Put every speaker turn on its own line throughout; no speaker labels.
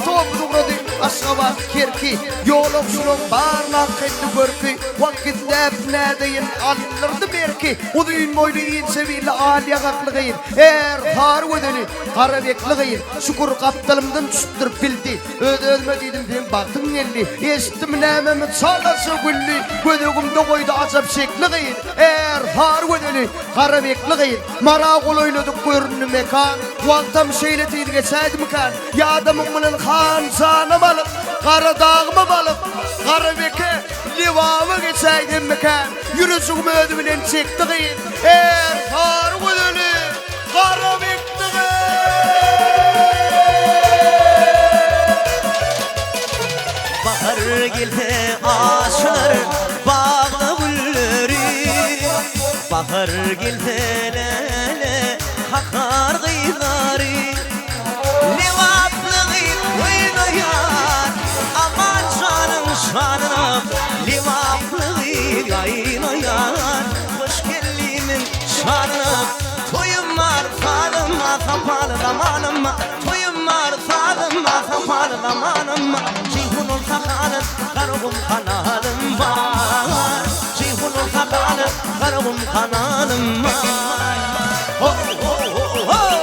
Topluğunu Aşgabat kerki yolokşunun barlaq kendi görki vakitde nedeyin alırdı berki o düğün boylu in sevilli aliye qaqlıqayın har ödeli qarabekliqayın şukur kaptalımdan tutturup bildi ödölme dedim ben baktım nelli estim nememi çalası gülli gödөгümde koydu azap şekliqayın har ödeli qarabekliqayın mara qoloyladık görünü mekan vaktam şeyletiydi geçeydi mekan ya adamın mının khan sanım alıp Kara dağıma balıp Kara beke livamı geçeydim mekan Yürüsüğümü ödümünden çekti kıyın Kar gülünü Kara bekti
Bahar geldi açılır bağda gülleri Bahar geldi lele hakar kıyları Şanına livaplığı yayılayan Hoş gellimin şanına Toyum var falıma kapalı zamanıma Toyum var falıma kapalı zamanıma Ceyhunun sakalın karagum kanalım var Ceyhunun sakalın karagum kanalım var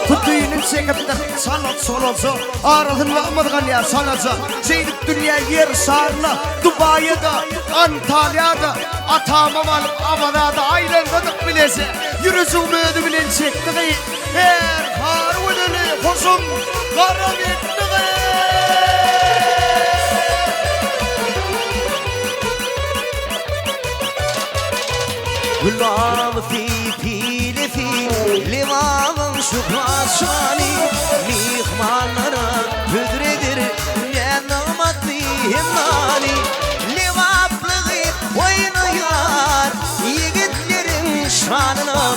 Tutuyunun sekapta sanat solosu Aralın lağmadığın ya sanatı Seydik dünya yer sarına Dubai'de, Antalya'da Atamam alıp Amada'da Aylandadık bilese Yürüsüğümü ödümünden çekti Her harvudunu Kosum kara bekti
Gülbağım fipili fi Limamın şukraşani Mihmanlara hüdredir Ne namatlı hemmani Livaplığı oynayar Yiğitlerin şanını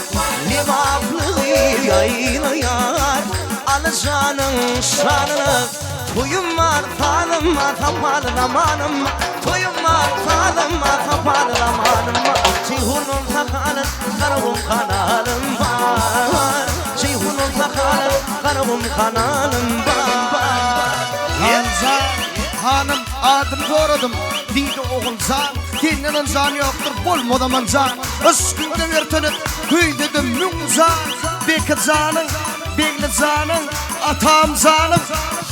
Livaplığı yayınlayar Alacağının şanını Toyum var falıma kapalı zamanım Toyum var falıma kapalı zamanım Ceyhunun sakalın karagum kanalım var Ceyhunun sakalın karagum kanalım var
Hanza hanım adım doğradım Diydi oğul zan Kendinin zanı yoktur bolmodaman zan Üskünde vertenip Hüydedim mün zan Bekit zanın Begli zanın Atam zanın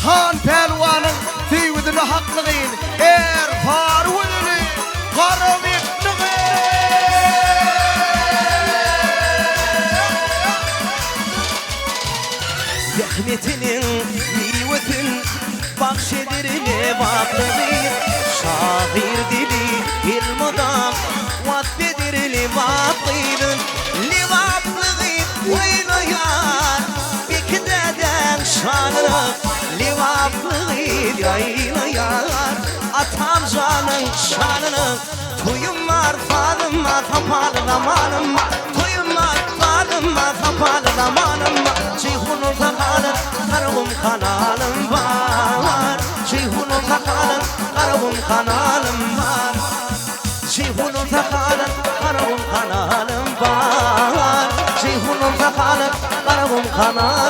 Han pelvanın Tüyüdünü haklığın Farvudunu Karavitliğin
Rahmetinin nivetin bahşedir levaplığı Şair dili ilmudan vaddedir levaplığı Levaplığı oynayar Bekideden şanını Levaplığı yayınlayar Atam canın şanını Toyum var falıma kapalı zamanım Toyum var falıma kapalı zamanım Ceyhunun sakalın karagum kanalım var Ceyhunun sakalın karagum kanalım var Ceyhunun sakalın karagum kanalım var Ceyhunun sakalın karagum kanalım